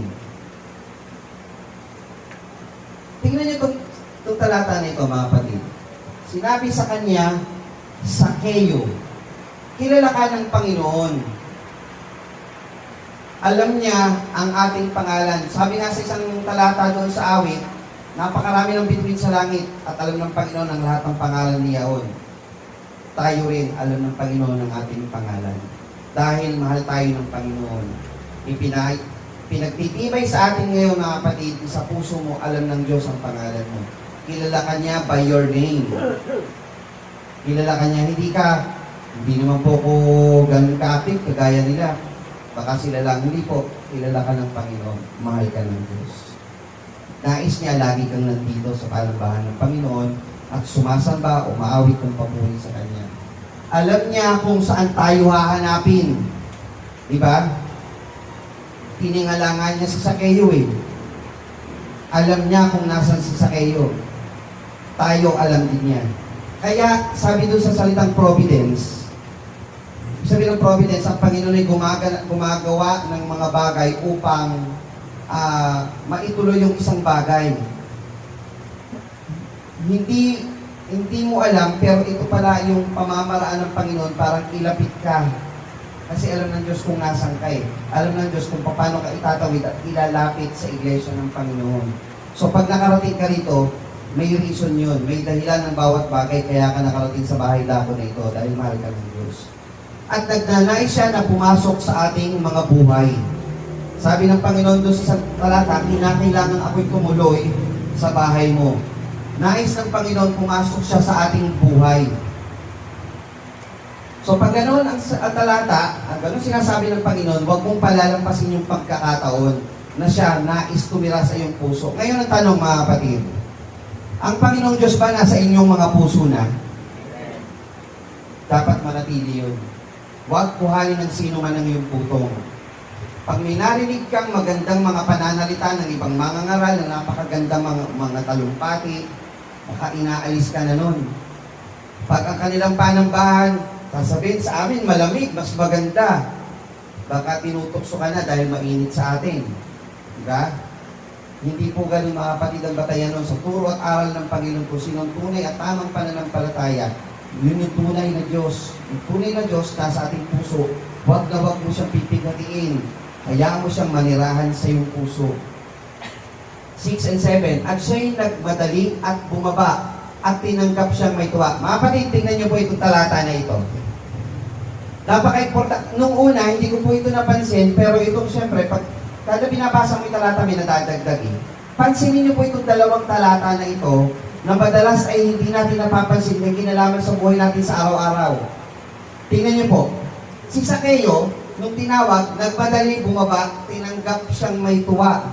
Tingnan niyo itong talata na ito, mga kapatid. Sinabi sa kanya, Sakeo, kilala ka ng Panginoon. Alam niya ang ating pangalan. Sabi nga sa isang talata doon sa awit, napakarami ng bituin sa langit at alam ng Panginoon ang lahat ng pangalan niyaon. Tayo rin alam ng Panginoon ang ating pangalan. Dahil mahal tayo ng Panginoon. Pinagtitibay sa atin ngayon, mga kapatid, sa puso mo, alam ng Diyos ang pangalan mo. Kilala ka niya by your name. Kilala ka niya, hindi naman po ko ganun ka-active, kagaya nila. Baka sila lang, hindi po, kilala ka ng Panginoon, mahal ka ng Diyos. Nais niya, lagi kang nandito sa palambahan ng Panginoon at sumasamba o maawit ng papuri sa Kanya. Alam niya kung saan tayo hahanapin. Diba? Tiningalangan niya si Sakeo eh. Alam niya kung nasan si Sakeo. Tayo alam din yan. Kaya, sabi doon sa salitang providence, sabi ng providence, ang Panginoon ay gumagawa ng mga bagay upang maituloy yung isang bagay. Hindi mo alam, pero ito pala yung pamamaraan ng Panginoon, parang ilapit ka. Kasi alam ng Diyos kung nasan ka eh. Alam ng Diyos kung paano ka itatawid at ilalapit sa iglesia ng Panginoon. So pag nakarating ka rito, may reason yun. May dahilan ng bawat bagay kaya ka nakarating sa bahay dako na ito dahil mahal ka ng Diyos. At nagnanais siya na pumasok sa ating mga buhay. Sabi ng Panginoon doon sa talata, kinakailangan ako'y tumuloy sa bahay mo. Nais ng Panginoon pumasok siya sa ating buhay. So pag ganoon ang talata, ang ganoon sinasabi ng Panginoon, huwag mong palalampasin yung pagkakataon na siya nais tumira sa iyong puso. Ngayon ang tanong, mga kapatid, ang Panginoong Diyos ba nasa inyong mga puso na? Dapat manatili yun. Huwag kuhanin ng sino man ang iyong putong. Pag may narinig kang magandang mga pananalita ng ibang mga ngaral na napakagandang mga talumpati, baka inaalis ka na nun. Pag ang kanilang panambahan, sasabihin sa amin, malamig, mas maganda. Baka tinutokso ka na dahil mainit sa atin. Diba? Hindi po ganun, mga kapatid, ang batayan nun. Sa turo at aral ng Panginoon kung sinong tunay at tamang pananampalataya, yun yung tunay na Diyos. Yung tunay na Diyos nasa ating puso. Huwag na huwag mo siyang pipighatiin. Hayaan mo siyang manirahan sa iyong puso. 6 and 7. At siya'y nagmadali at bumaba at tinanggap siyang may tuwa. Mga kapatid, tingnan niyo po itong talata na ito. Napaka-important. Nung una, hindi ko po ito napansin, pero itong siyempre, pag kada binabasa mo yung talata, may nadadagdag eh. Pansinin niyo po itong dalawang talata na ito, na madalas ay hindi natin napapansin, may kinalaman sa buhay natin sa araw-araw. Tingnan niyo po, si Sakeo, nung tinawag, nagmadali, bumaba, tinanggap siyang may tuwa.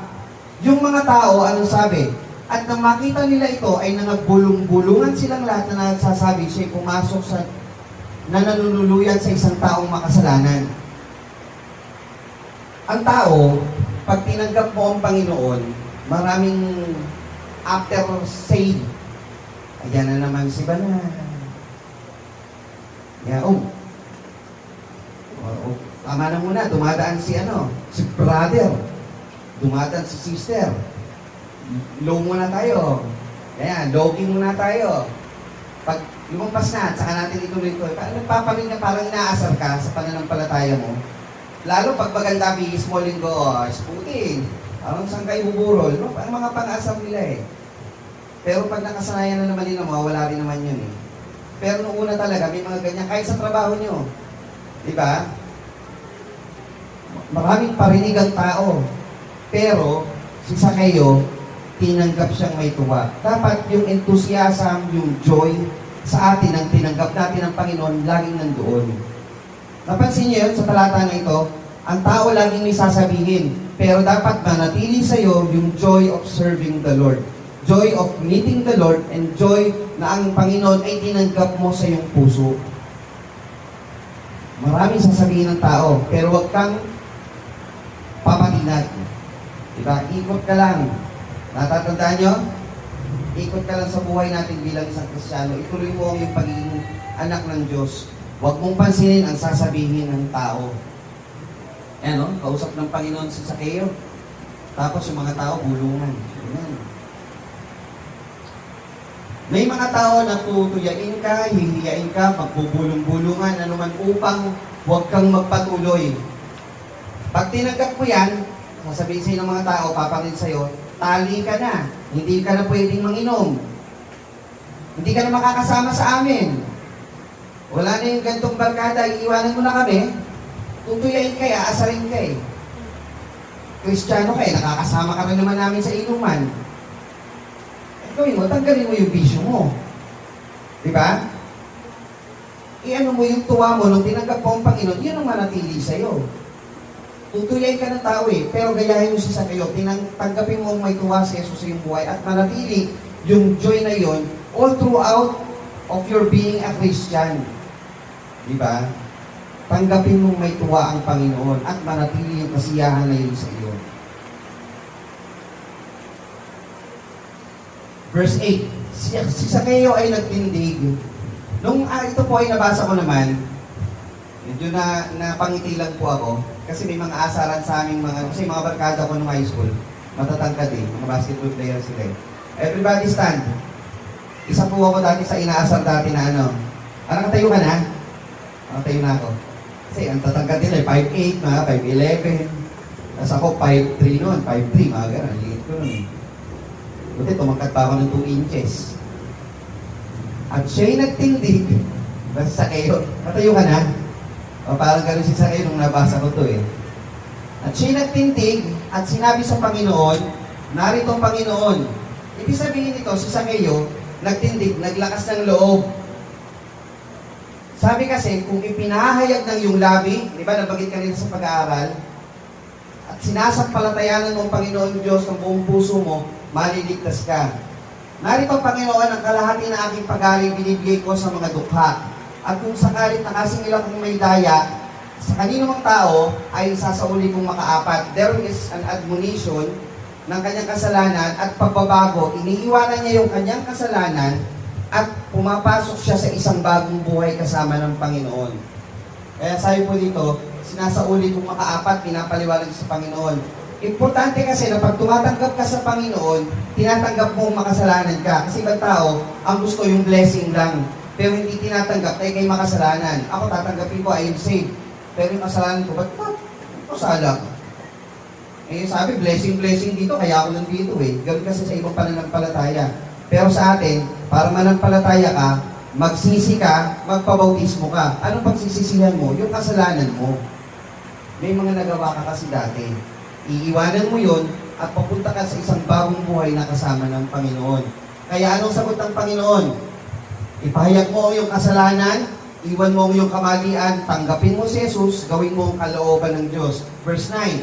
Yung mga tao, anong sabi? At nang makita nila ito, ay nanagbulong-bulungan silang lahat na nagsasabi siya'y pumasok sa nananuluyan sa isang taong makasalanan. Ang tao, pag tinanggap mo ang Panginoon, maraming after say, ayan na naman si Bana. Yeah, tama na muna, dumadaan si brother. Dumadaan si sister. Low muna tayo. Ayan, low-key muna tayo. Pag lumampas na, saka natin ituloy-tuloy. Nagpapaling na parang inaasar ka sa pananampalataya mo. Lalo pag maganda, small and go, sputin. Parang saan kayo buburol. No? Ang mga pang-asam nila eh. Pero pag nakasanayan na naman nila, mawala rin naman yun eh. Pero nung una talaga, may mga ganyan. Kahit sa trabaho nyo. Diba? Maraming parinig ang tao. Pero, si Sakeo, tinanggap siyang may tuwa. Dapat yung enthusiasm, yung joy sa atin ang tinanggap natin ng Panginoon, laging nandoon. Napansin niyo yun sa talata na ito, ang tao laging may sasabihin, pero dapat manatili sa iyo yung joy of serving the Lord. Joy of meeting the Lord and joy na ang Panginoon ay tinanggap mo sa iyong puso. Maraming sasabihin ng tao, pero huwag kang papatinag. Diba? Ikot ka lang. Natatandaan nyo? Ikot ka lang sa buhay natin bilang isang Kristiyano. Ituloy mo ang iyong pagiging anak ng Diyos. Huwag mong pansinin ang sasabihin ng tao. Ano? Kausap ng Panginoon si Zaccheo. Tapos yung mga tao, bulungan. Ayan. May mga tao na tutuyain ka, hihiyain ka, magbubulong-bulungan, anuman upang huwag kang magpatuloy. Pag tinanggap mo yan, sasabihin sa'yo ng mga tao, paparin sa'yo, tali ka na. Hindi ka na pwedeng manginom. Hindi ka na makakasama sa amin. Wala na yung gantong barkada, iiwanan mo na kami. Tutuyain ka, aasarin ka eh. Kristiyano ka eh, nakakasama ka rin naman namin sa inuman. Gawin mo, tanggalin mo yung bisyo mo. Diba? Iano mo yung tuwa mo nung tinanggap mo ang Panginoon, yun ang manatili sa'yo. Tutuyay ka ng tao eh, pero gayahin mo siya sa kayo, tanggapin mo ang may tuwa sa Jesus sa iyong buhay at manatili yung joy na yon all throughout of your being a Christian. Diba? Tanggapin mo may tuwa ang Panginoon at manatili yung kasiyahan na yun sa iyo. Verse 8, si Zaccheo ay nagtindig. Nung ito po ay nabasa ko naman, medyo napangiti lang po ako, kasi may mga asaran sa aming kasi mga barkada ko nung high school, matatangkad eh, mga basketball player sila eh. Everybody stand. Isa po ako dati sa inaasar dati na ano, nakatayo ka na? Nakatayo na ako. Kasi ang tatangkad nila, 5'8", mga 5'11". Tapos ako 5'3" noon, 5'3", mga gano'n, liit ko noon eh. Buti, tumangkat pa ako ng 2 inches. At siya'y nagtindig. Basta Zaccheo, natayo ka na? O parang gano'n si Zaccheo nung nabasa ko to eh. At siya'y nagtindig at sinabi sa Panginoon, narito ang Panginoon. Ibig sabihin nito, si Zaccheo, nagtindig, naglakas ng loob. Sabi kasi, kung ipinahayag ng iyong labi, di ba, nabagit kanina sa pag-aaral, at sinasampalatayanan mo ang Panginoon Diyos ng buong puso mo, maliligtas ka. Narito, Panginoon, ang kalahati na aking pag-aari binibigay ko sa mga dukha. At kung sakalit nakasingil akong may daya, sa kanino mang tao ay sasauli kong makaapat. There is an admonition ng kanyang kasalanan at pagbabago. Iniiwanan niya yung kanyang kasalanan at pumapasok siya sa isang bagong buhay kasama ng Panginoon. Kaya sabi po dito, sinasauli kong makaapat, pinapaliwanag sa Panginoon. Importante kasi na pag tumatanggap ka sa Panginoon, tinatanggap mong makasalanan ka. Kasi ibang tao, ang gusto yung blessing lang. Pero hindi tinatanggap, tayo kayo makasalanan. Ako tatanggapin ko, I am saved. Pero yung kasalanan ko, ba't ito salang? Eh sabi, blessing dito, kaya ako nandito eh. Gawin kasi sa ibang pananampalataya. Pero sa atin, para manampalataya ka, magsisi ka, magpabautismo ka. Anong pagsisisihan mo? Yung kasalanan mo. May mga nagawa ka kasi dati. Iiwanan mo yun at papunta ka sa isang bagong buhay na kasama ng Panginoon. Kaya anong sagot ng Panginoon? Ipahayag mo yung kasalanan, iwan mo yung kamalian, tanggapin mo si Jesus, gawin mo ang kalooban ng Diyos. Verse 9.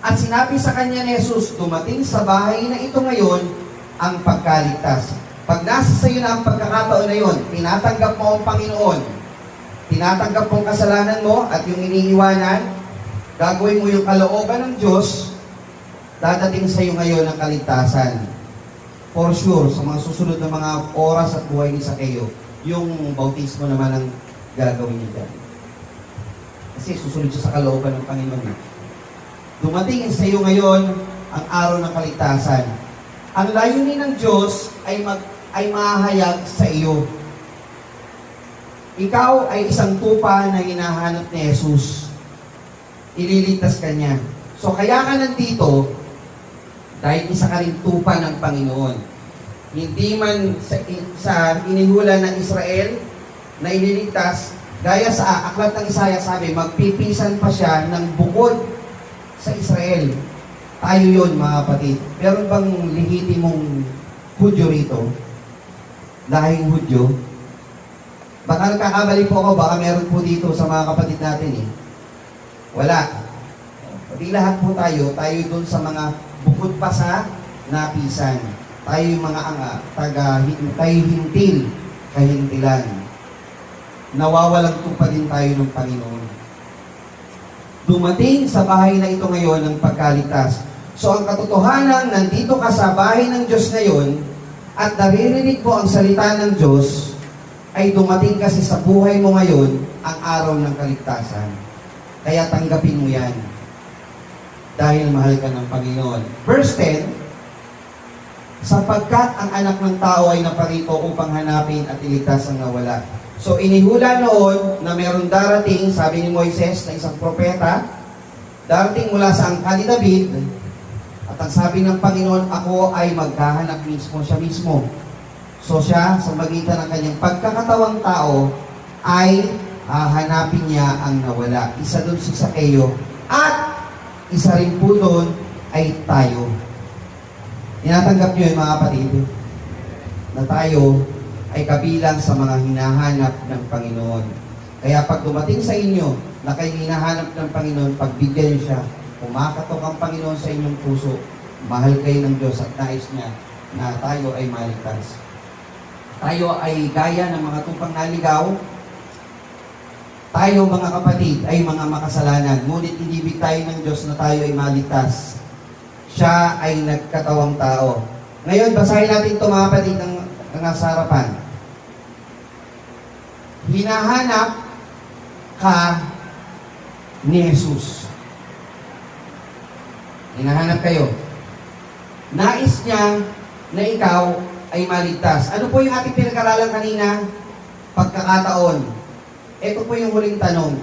At sinabi sa kanya ni Jesus, dumating sa bahay na ito ngayon ang pagkaligtas. Pag nasa sa iyo na ang pagkakataon na yun, tinatanggap mo ang Panginoon, tinatanggap mo ang kasalanan mo at yung iniiwanan, gagawin mo yung kalooban ng Diyos, dadating sa iyo ngayon ang kaligtasan. For sure, sa mga susunod na mga oras at buhay ni Zaccheo, yung bautismo naman ang gagawin niya dyan. Kasi susunod siya sa kalooban ng Panginoon. Dumating sa iyo ngayon ang araw ng kaligtasan. Ang layunin ng Diyos ay mahahayag sa iyo. Ikaw ay isang tupa na hinahanap ni Jesus. Ililigtas ka niya. So kaya ka nandito dahil isa ka rin tupa ng Panginoon. Hindi man sa inihula ng Israel na ililigtas, gaya sa aklat ng Isaiah sabi, magpipisan pa siya ng bukod sa Israel. Tayo yon mga kapatid. Meron bang lehitimong Hudyo rito? Lahing Hudyo? Baka nagkakamali po ako, baka meron po dito sa mga kapatid natin eh. Wala. Pati lahat po tayo doon sa mga bukod pa sa napisan. Tayo yung mga tayo hintil, kahintilan. Nawawalang tupa din tayo ng Panginoon. Dumating sa bahay na ito ngayon ng pagkaligtas. So ang katotohanan, nandito ka sa bahay ng Diyos ngayon at naririnig mo ang salita ng Diyos, ay dumating kasi sa buhay mo ngayon ang araw ng kaligtasan. Kaya tanggapin mo yan. Dahil mahal ka ng Panginoon. Verse 10, sapagkat ang anak ng tao ay naparito upang hanapin at iligtas ang nawala. So inihula noon na mayroong darating, sabi ni Moises na isang propeta, darating mula sa angkan ni David, at ang sabi ng Panginoon, ako ay maghahanap mismo siya mismo. So siya, sa magitan ng kanyang pagkakatawang tao, ay hanapin niya ang nawala. Isa doon si Zaccheo, at isa rin po doon ay tayo. Tinatanggap niyo yung mga kapatid na tayo ay kabilang sa mga hinahanap ng Panginoon. Kaya pag dumating sa inyo na kayo hinahanap ng Panginoon, pagbigyan niyo siya, kumakatok ang Panginoon sa inyong puso, mahal kayo ng Diyos at nais niya na tayo ay maligtas. Tayo ay gaya ng mga tupang naligaw. Tayo mga kapatid ay mga makasalanan, ngunit inibig tayo ng Diyos na tayo ay maligtas. Siya ay nagkatawang tao. Ngayon, basahin natin ito mga kapatid ng nasa harapan. Hinahanap ka ni Jesus. Hinahanap kayo. Nais niya na ikaw ay maligtas. Ano po yung ating pinag-aralan kanina? Pagkakataon. Ito po yung huling tanong.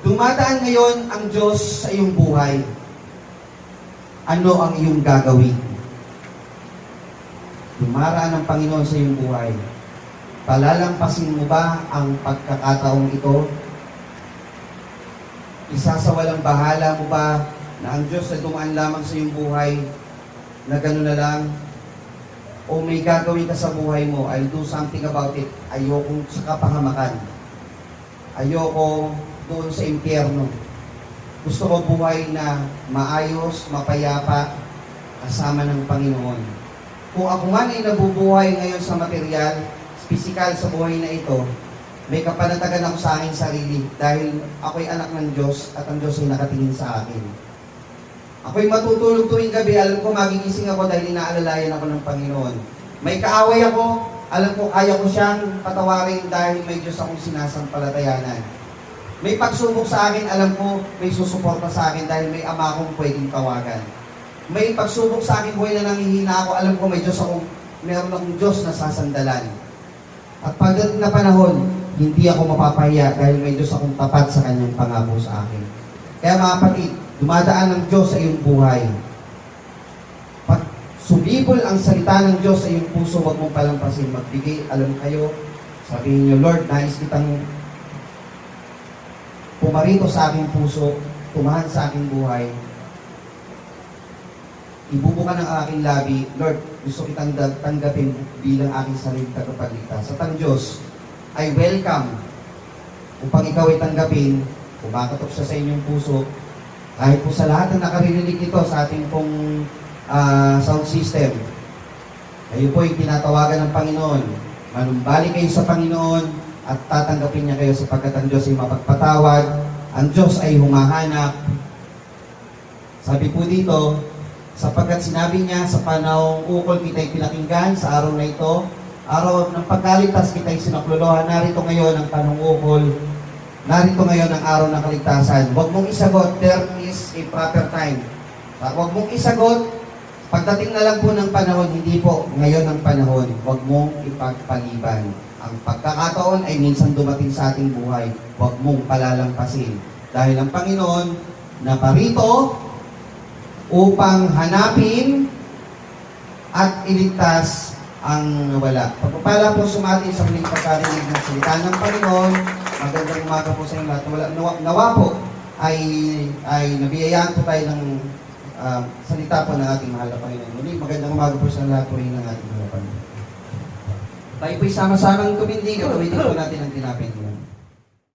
Dumadaan ngayon ang Diyos sa iyong buhay. Ano ang iyong gagawin? Dumaraan ang Panginoon sa iyong buhay. Palalampasin mo ba ang pagkakataong ito? Isasawalang bahala mo ba na ang Diyos ay dumaan lamang sa iyong buhay na gano'n na lang? O may gagawin ka sa buhay mo, I'll do something about it. Ayoko sa kapahamakan. Ayoko doon sa impyerno. Gusto ko buhay na maayos, mapayapa, kasama ng Panginoon. Kung ako man ay nabubuhay ngayon sa material, physical sa buhay na ito, may kapanatagan ako sa aking sarili dahil ako'y anak ng Diyos at ang Diyos ay nakatingin sa akin. Ako'y matutulog tuwing gabi, alam ko magigising ako dahil inaalalayan ako ng Panginoon. May kaaway ako, alam ko kaya ko siyang patawarin dahil may Diyos akong sinasampalatayanan. May pagsubok sa akin, alam ko may susuporta sa akin dahil may ama akong pwedeng tawagan. May pagsubok sa akin, buhay na nangihina ako, alam ko may Diyos akong, meron akong Diyos na sasandalan. At pagdating na panahon, hindi ako mapapahiya dahil may Diyos akong tapat sa kanyang pangako sa akin. Kaya mga kapatid, dumadaan ng Diyos sa iyong buhay. Pag sumibol ang salita ng Diyos sa iyong puso, huwag mong palampasin. Magbigay, alam kayo, sabihin niyo, Lord, nais kitang pumarito sa aking puso, tumahan sa aking buhay. Ibubuka ng aking labi, Lord, gusto kitang tanggapin bilang aking sariling tagapagligtas. At ang Diyos ay welcome upang ikaw ay tanggapin, kumakatok siya sa inyong puso, kahit po sa lahat ng nakarinig nito sa ating pong sound system. Kayo po ay tinatawagan ng Panginoon. Manumbalik kayo sa Panginoon at tatanggapin niya kayo sapagkat ang Diyos ay mapagpatawad, ang Diyos ay humahanap. Sabi po dito, sapagkat sinabi niya sa panahong ukol kita'y pinakinggan sa araw na ito, araw ng pagkaligtas kita'y sinaklolohan, narito ngayon ang panahong ukol, narito ngayon ang araw ng kaligtasan. Huwag mong isagot, there is a proper time. Huwag mong isagot, pagdating na lang po ng panahon, hindi po ngayon ang panahon. Huwag mong ipagpaliban. Ang pagkakataon ay minsan dumating sa ating buhay. Huwag mong palalampasin. Dahil ang Panginoon na parito upang hanapin at iligtas ang nawala. Pagpapala po sumati sa muling pagkarinig ng salita ng Panginoon. Magandang umaga po sa inyo lahat. Nawa po ay nabiyayaan po tayo ng salita po ng ating mahal na Panginoon. Muli, magandang umaga po sa lahat po rin ng ating mga Panginoon. Tayo po'y sama-samang tumindi, gagawin po natin ang tinapin.